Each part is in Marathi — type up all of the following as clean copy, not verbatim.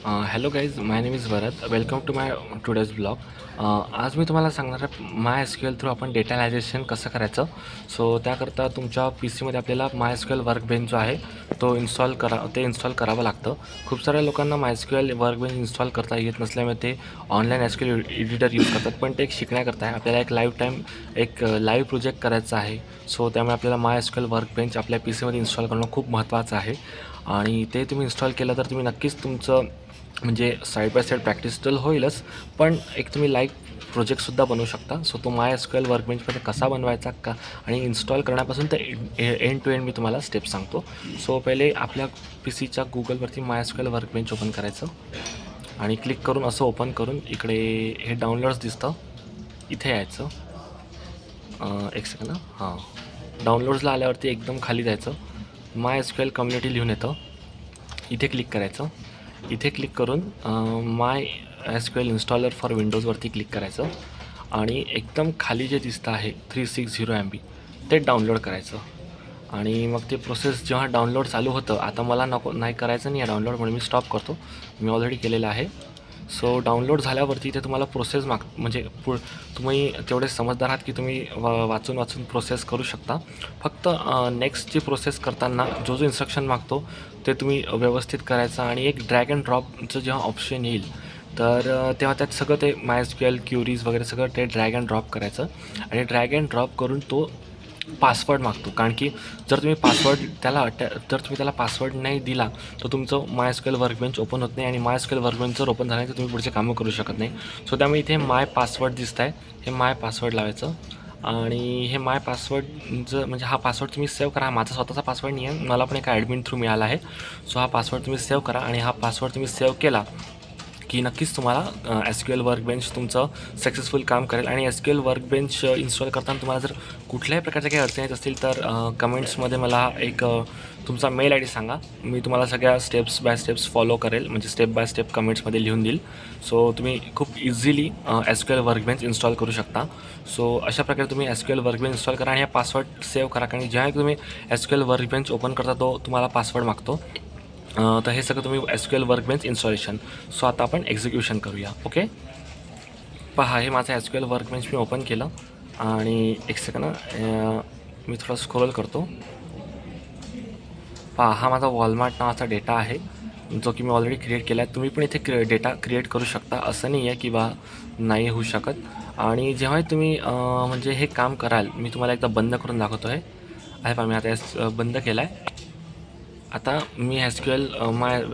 Hello guys, my name is Bharat. Welcome to my today's blog. आज मी तुम्हाला सांगणार आहे My S Q L through आपण डेटा ॲनालिसिस कसं करायचं. सो त्याकरता तुमच्या पी सीमध्ये आपल्याला My S Q L workbench जो आहे तो इन्स्टॉल करावं लागतं. खूप साऱ्या लोकांना My S Q L workbench install करता येत नसल्यामुळे ते online S Q L editor use करतात. पण ते एक शिकण्याकरता आहे. आपल्याला एक लाईव्ह प्रोजेक्ट करायचा आहे. सो त्यामुळे आपल्याला My S Q L workbench आपल्या पी सीमध्ये इन्स्टॉल करणं खूप महत्त्वाचं आहे. आणि ते तुम्ही इन्स्टॉल केलं तर तुम्ही नक्कीच तुमचं म्हणजे साईड बाय साईड प्रॅक्टिस तर होईलच, पण एक तुम्ही लाईव्ह प्रोजेक्टसुद्धा बनवू शकता. सो तो माय एस क्यू एल वर्कबेंचमध्ये कसा बनवायचा का आणि इन्स्टॉल करण्यापासून ते एंड टू एंड मी तुम्हाला स्टेप सांगतो. सो पहिले आपल्या पी सीच्या गुगलवरती My S Q L workbench open करायचं आणि क्लिक करून असं ओपन करून इकडे हे डाउनलोड्स दिसतं, इथे यायचं. एक सेकंड. हां, डाउनलोड्सला आल्यावरती एकदम खाली जायचं. My S Q L community लिहून येतं, इथे क्लिक करायचं. इथे क्लिक करून My S Q L installer for विंडोजवरती क्लिक करायचं आणि एकदम खाली जे दिसतं आहे 360 MB ते डाउनलोड करायचं. आणि मग ते प्रोसेस जेव्हा डाउनलोड चालू होतं, आता मला नाही करायचं नाही आहे डाउनलोड, म्हणून मी स्टॉप करतो. मी ऑलरेडी केलेलं आहे. सो डाउनलोड झाल्यावरती ते तुम्हाला प्रोसेस म्हणजे तुम्ही तेवढे समजदार आहात की तुम्ही वाचून वाचून प्रोसेस करू शकता. फक्त नेक्स्ट जी प्रोसेस करताना जो इन्स्ट्रक्शन मागतो ते तुम्ही व्यवस्थित करायचं. आणि एक ड्रॅग अँड ड्रॉपचं जेव्हा ऑप्शन येईल तर तेव्हा त्यात सगळं ते माय एस क्यू एल क्युरीज वगैरे सगळं ते ड्रॅग अँड ड्रॉप करायचं. आणि ड्रॅग अँड ड्रॉप करून तो पासवर्ड मागतो, कारण की जर तुम्ही त्याला पासवर्ड नाही दिला तर तुमचं My S Q L workbench open होत नाही. आणि My S Q L workbench जर ओपन झालं नाही तर तुम्ही पुढचे कामं करू शकत नाही. सो त्यामुळे इथे माय पासवर्ड दिसत आहे, हे माय पासवर्ड लावायचं. आणि हे माय पासवर्ड म्हणजे हा पासवर्ड तुम्ही सेव्ह करा. माझा स्वतःचा पासवर्ड नाही आहे, मला पण एका ॲडमिन थ्रू मिळाला आहे. सो हा पासवर्ड तुम्ही सेव्ह करा. आणि हा पासवर्ड तुम्ही सेव्ह केला की नक्कीच तुम्हाला एस क्यू एल वर्कबेंच तुमचं सक्सेसफुल काम करेल. आणि S Q L workbench install करताना तुम्हाला जर कुठल्याही प्रकारच्या काही अडचणी येत असतील तर कमेंट्समध्ये मला तुमचा मेल आय डी सांगा. मी तुम्हाला सगळ्या स्टेप्स बाय स्टेप्स फॉलो करेल, म्हणजे स्टेप बाय स्टेप कमेंट्समध्ये लिहून देईल. सो तुम्ही खूप easily S Q L workbench install करू शकता. सो अशा प्रकारे तुम्ही S Q L workbench install करा आणि हा पासवर्ड सेव्ह करा, कारण जेव्हा तुम्ही S Q L workbench open करता तो तुम्हाला पासवर्ड मागतो. तर हे सगळं तुम्ही S Q L workbench installation. So आता आपण एक्झिक्युशन करूया. ओके, पहा, हे माझं एस क्यू एल वर्कबेंच मी ओपन केलं. आणि एक सेकंड, मी थोडं स्क्रोल करतो. पहा, हा माझा वॉलमार्ट नावाचा डेटा आहे जो की मी ऑलरेडी क्रिएट केला आहे. तुम्ही पण इथे डेटा क्रिएट करू शकता, असं नाही आहे की नाही होऊ शकत. आणि जेव्हा तुम्ही म्हणजे हे काम कराल, मी तुम्हाला एकदा बंद करून दाखवतो आहे. पहा, मी आता बंद केला आहे. आता मी एस क्यू एल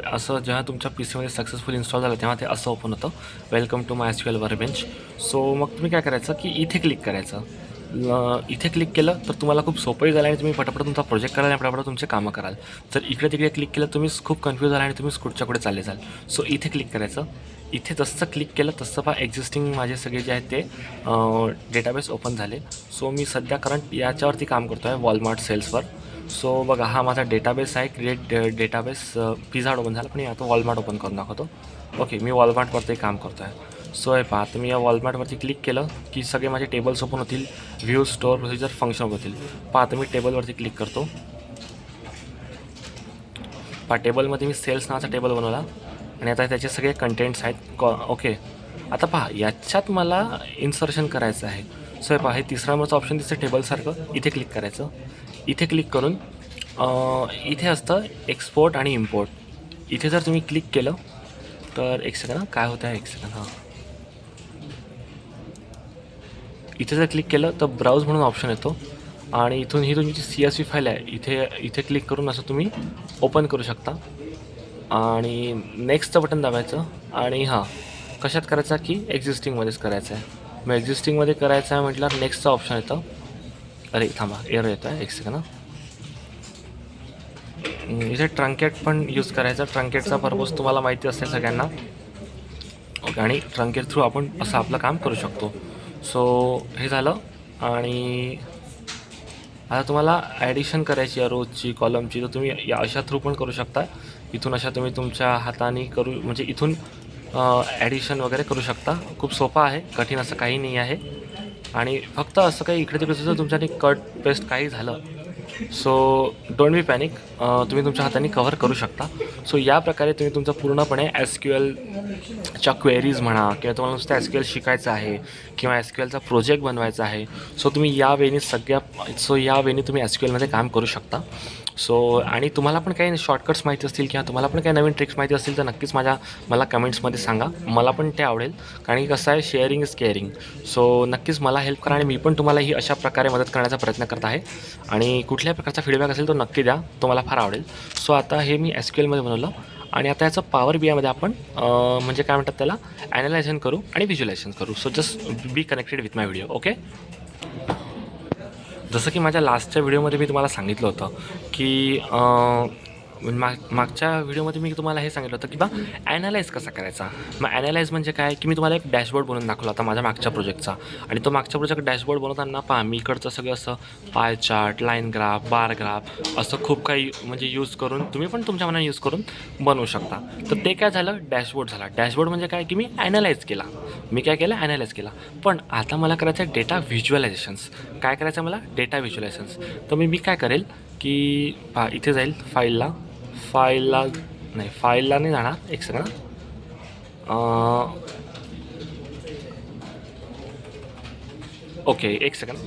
असं जेव्हा तुमच्या पी सीमध्ये सक्सेसफुल इन्स्टॉल झालं तेव्हा ते असं ओपन होतं, welcome to my S Q L workbench. So मग तुम्ही काय करायचं की इथे क्लिक करायचं. इथे क्लिक केलं तर तुम्हाला खूप सोपंही झालं आणि तुम्ही पटापट तुमचा प्रोजेक्ट कराल आणि पटापट तुमचे कामं कराल. जर इकडे तिकडे क्लिक केलं तुम्ही खूप कन्फ्यूज झाला आणि तुम्ही कुठच्या कुठे चालले जाल. सो इथे क्लिक करायचं. इथे जसं क्लिक केलं तसं पहा एक्झिस्टिंग माझे सगळे जे आहेत ते डेटाबेस ओपन झाले. सो मी सध्या करंट याच्यावरती काम करतो आहे, वॉलमार्ट सेल्सवर. सो बघा, हा माझा डेटाबेस आहे, क्रिएट डेटाबेस. पिझ्झा ओपन झाला, पण मी आता वॉलमार्ट ओपन करून दाखवतो. ओके, मी वॉलमार्टवरती काम करतो आहे. सो हे पहा, तुम्ही या वॉलमार्टवरती क्लिक केलं की सगळे माझे टेबल्स ओपन होतील, व्ह्यू, स्टोअर, प्रोसिजर, फंक्शन होतील. पहा, आता मी टेबलवरती क्लिक करतो. पहा, टेबलमध्ये मी सेल्स नावाचा टेबल बनवला आणि आता त्याचे सगळे कंटेंट्स आहेत. ओके, आता पहा, याच्यात मला इन्सर्शन करायचं आहे. सो हे पहा, हे तिसरा नंबरचं ऑप्शन दिसतं टेबलसारखं, इथे क्लिक करायचं. इथे क्लिक करून इथे असतं एक्सपोर्ट आणि इम्पोर्ट. इथे जर तुम्ही क्लिक केलं तर एक सेकंड, काय होतं आहे, एक सेकंड. हां, इथे जर क्लिक केलं तर ब्राउज म्हणून ऑप्शन येतो आणि इथून ही तुमची CSV फाईल आहे, इथे क्लिक करून असं तुम्ही ओपन करू शकता. आणि नेक्स्टचं बटन दाबायचं. आणि हां, कशात करायचा की एक्झिस्टिंगमध्येच करायचं आहे. मग एक्झिस्टिंगमध्ये करायचं आहे म्हटल्यावर नेक्स्टचं ऑप्शन येतं. अरे थांबा, एरर येतो आहे, एक सेकंड. इथे ट्रंकेट पण यूज करायचा. ट्रंकेटचा पर्पज तुम्हाला माहिती असेल सगळ्यांना. ओके, आणि ट्रंकेट थ्रू आपण असं आपलं काम करू शकतो. सो हे झालं. आणि आता तुम्हाला ॲडिशन करायची आहे रोजची, कॉलमची, तर तुम्ही या अशा थ्रू पण करू शकता. इथून अशा तुम्ही तुमच्या हाताने म्हणजे इथून ॲडिशन वगैरे करू शकता. खूप सोपं आहे, कठीण असं काही नाही आहे. आणि फक्त असं काही इकडे तिकडे जर तुमच्याने कट पेस्ट काही झालं सो डोंट बी पॅनिक, तुम्ही तुमच्या हाताने कव्हर करू शकता. सो या प्रकारे तुम्ही तुमचं पूर्णपणे SQLच्या क्वेरीज म्हणा किंवा तुम्हाला नुसतं SQL शिकायचं आहे किंवा SQLचा प्रोजेक्ट बनवायचा आहे. सो तुम्ही या वेनी तुम्ही SQLमध्ये काम करू शकता. सो आणि तुम्हाला पण काही शॉर्टकट्स माहिती असतील किंवा तुम्हाला पण काही नवीन ट्रिक्स माहिती असतील तर नक्कीच मला कमेंट्समध्ये सांगा. मला पण ते आवडेल, कारण की कसं आहे, शेअरिंग इज केअरिंग. सो नक्कीच मला हेल्प करा आणि मी पण तुम्हाला ही अशा प्रकारे मदत करण्याचा प्रयत्न करत आहे. आणि कुठल्याही प्रकारचा फीडबॅक असेल तो नक्की द्या, तो मला फार आवडेल. सो आता हे मी SQLमध्ये बनवलं आणि आता याचं पॉवर BIमध्ये आपण म्हणजे काय म्हणतात त्याला, ॲनालायझेशन करू आणि व्हिज्युलायझेशन करू. So just be connected with my video. Okay. जसं की माझ्या लास्टच्या व्हिडिओमध्ये मी तुम्हाला सांगितलं होतं की मागच्या व्हिडिओमध्ये मी तुम्हाला हे सांगितलं होतं की बा ॲनालाइज कसा करायचा. मग ॲनालाइज म्हणजे काय, की मी तुम्हाला एक डॅशबोर्ड बनवून दाखवला होता माझ्या मागच्या प्रोजेक्टचा. आणि तो मागच्या प्रोजेक्ट डॅशबोर्ड बनवताना पहा, मी इकडचं सगळं असं pie chart, line graph, bar graph असं खूप काही म्हणजे यूज करून तुम्ही पण तुमच्या मनाने यूज करून बनवू शकता. तर ते काय झालं, डॅशबोर्ड झाला. डॅशबोर्ड म्हणजे काय, की मी ॲनालाइज केला. मी काय केलं, ॲनालाइज केला. पण आता मला करायचं आहे डेटा व्हिज्युअलायझेशन्स. काय करायचं आहे मला, डेटा व्हिज्युअलायझेशन्स. तर मी काय करेल की पहा, इथे जाईल फाईलला नाही जाणार. एक सेकंड. ओके, एक सेकंड.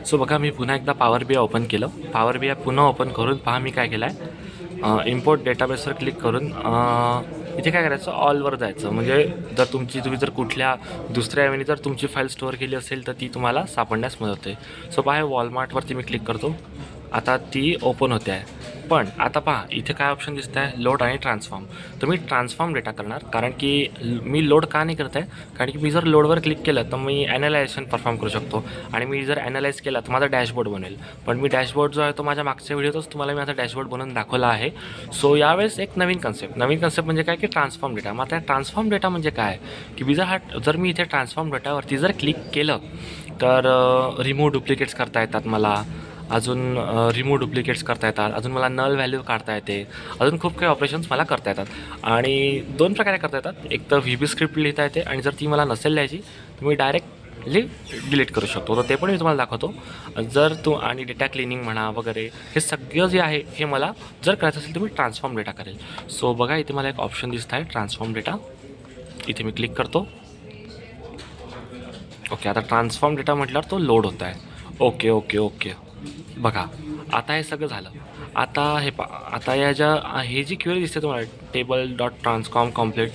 सो बघा, मी पुन्हा एकदा पॉवर BI ओपन केलं. पॉवर BI पुन्हा ओपन करून पहा मी काय केलं आहे, इम्पोर्ट डेटाबेसवर क्लिक करून इथे काय करायचं, ऑलवर जायचं. म्हणजे जर तुम्ही जर कुठल्या दुसऱ्या वेळी जर तुमची फाईल स्टोअर केली असेल तर ती तुम्हाला सापडण्यास मदत होते. सो पहा, वॉलमार्टवरती मी क्लिक करतो. आता ती ओपन होते आहे. पण आता पहा, इथे काय ऑप्शन दिसत आहे, लोड आणि ट्रान्सफॉर्म. तर मी ट्रान्सफॉर्म डेटा करणार, कारण की मी लोड का नाही करत आहे, कारण की मी जर लोडवर क्लिक केलं तर मी ॲनालायझेशन परफॉर्म करू शकतो. आणि मी जर ॲनालाइज केला तर माझा डॅशबोर्ड बनेल. पण मी डॅशबोर्ड जो आहे तो माझ्या मागच्या व्हिडिओतच तुम्हाला मी माझा डॅशबोर्ड बनवून दाखवला आहे. सो यावेळेस एक नवीन कन्सेप्ट म्हणजे काय, की ट्रान्सफॉर्म डेटा. मग आता ट्रान्सफॉर्म डेटा म्हणजे काय, की जर मी इथे ट्रान्सफॉर्म डेटावरती जर क्लिक केलं तर रिमूव्ह डुप्लिकेट्स करता येतात मला. अजून रिमूव्ह डुप्लिकेट्स करता येतात. अजून मला नल व्हॅल्यू काढता येते. अजून खूप काही ऑपरेशन्स मला करता येतात. आणि 2 प्रकारे करता येतात. एक तर VB स्क्रिप्ट लिहिता येते, आणि जर ती मला नसेल लिहायची तर मी डायरेक्टली डिलीट करू शकतो. तर ते पण मी तुम्हाला दाखवतो. आणि डेटा क्लिनिंग म्हणा वगैरे, हे सगळं जे आहे हे मला जर करायचं असेल तर मी ट्रान्सफॉर्म डेटा करेल. सो बघा, इथे मला एक ऑप्शन दिसत आहे, ट्रान्सफॉर्म डेटा. इथे मी क्लिक करतो. ओके, आता ट्रान्सफॉर्म डेटा म्हटल्यावर तो लोड होत आहे. ओके. बघा, आता हे सगळं झालं. आता हे जी क्वेरी दिसते तुम्हाला, table.transform complete,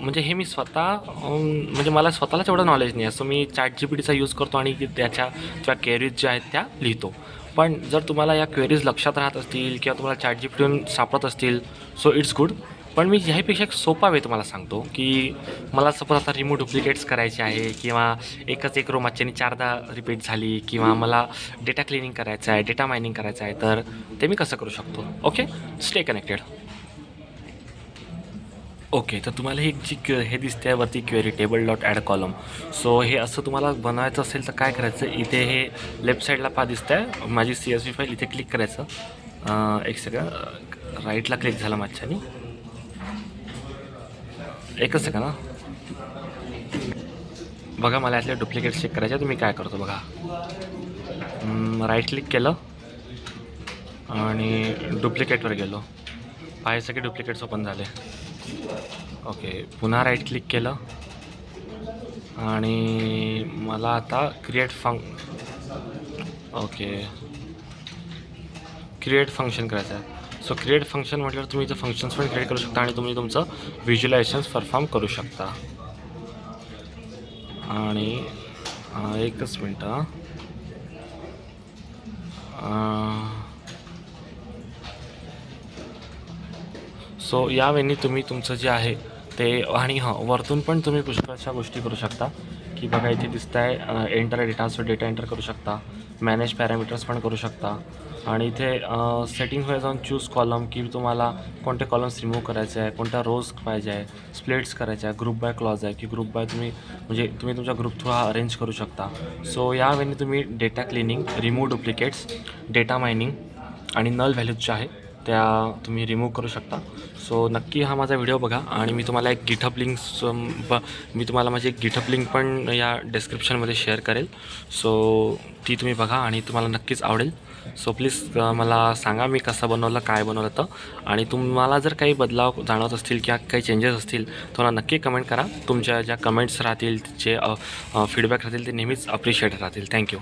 म्हणजे हे मी म्हणजे मला स्वतःलाच एवढं नॉलेज नाही. असं मी ChatGPTचा यूज करतो आणि त्या क्वेरीज ज्या आहेत त्या लिहितो. पण जर तुम्हाला या क्वेरीज लक्षात राहत असतील किंवा तुम्हाला ChatGPTवरून सापडत असतील, सो इट्स गुड. पण मी ह्यापेक्षा एक सोपा वे तुम्हाला सांगतो, की मला सपोज आता रिमूव्ह डुप्लिकेट्स करायचे आहे, किंवा एक रो मागच्यानी 4दा रिपीट झाली, किंवा मला डेटा क्लिनिंग करायचं आहे, डेटा मायनिंग करायचं आहे, तर ते मी कसं करू शकतो. Okay, stay connected. ओके, तर तुम्हाला हे दिसते आहे वरती क्वेरी table.add column. सो हे असं तुम्हाला बनवायचं असेल तर काय करायचं, इथे हे लेफ्ट साईडला दिसतं आहे माझी CSV फाईल. इथे क्लिक करायचं. एक सेकंड, राईटला क्लिक झाला माझ्यानी. एकच सेकंड. बघा, मला यातले डुप्लिकेट्स चेक करायचे. तर मी काय करतो बघा, राईट क्लिक केलं आणि डुप्लिकेटवर गेलो. हे सगळे डुप्लिकेट्स ओपन झाले. ओके, पुन्हा राईट क्लिक केलं आणि मला आता क्रिएट फंक्शन करायचं आहे. सो क्रिएट फंक्शन म्हटल्यावर तुम्ही इथं फंक्शन्स पण क्रिएट करू शकता आणि तुम्ही तुमचं व्हिज्युलायझेशन्स परफॉर्म करू शकता. आणि एकच मिनटं. सो यावेळी तुम्ही तुमचं जे आहे ते, आणि वरतून पण तुम्ही पुष्कळशा गोष्टी करू शकता. की बघा, इथे दिसत आहे एंटर डेटा एंटर करू शकता. मॅनेज पॅरामीटर्स पण करू शकता. आणि इथे सेटिंग्समध्ये जाऊन चूज कॉलम, की तुम्हाला कोणते कॉलम्स रिमूव्ह करायचे आहे, कोणत्या रोज पाहिजे आहे, स्प्लिट्स करायचे आहे, ग्रुप बाय क्लॉज आहे, की ग्रुप बाय तुम्ही तुमच्या ग्रुप थ्रू अरेंज करू शकता. सो यावेळी तुम्ही data cleaning, remove duplicates, data mining आणि नल व्हॅल्यूज ज्या आहे त्या तुम्ही रिमूव्ह करू शकता. सो नक्की हा माझा व्हिडिओ बघा. आणि मी तुम्हाला एक माझी एक गिटहब लिंक पण या डिस्क्रिप्शनमध्ये शेअर करेल. सो ती तुम्ही बघा आणि तुम्हाला नक्कीच आवडेल. सो प्लीज मला सांगा मी कसं बनवलं, काय बनवलं तर. आणि तुम्हाला जर काही बदलाव जाणवत असतील किंवा काही चेंजेस असतील तर मला नक्की कमेंट करा. तुमच्या ज्या कमेंट्स राहतील, जे फीडबॅक राहतील ते नेहमीच अप्रिशिएट राहतील. थँक्यू.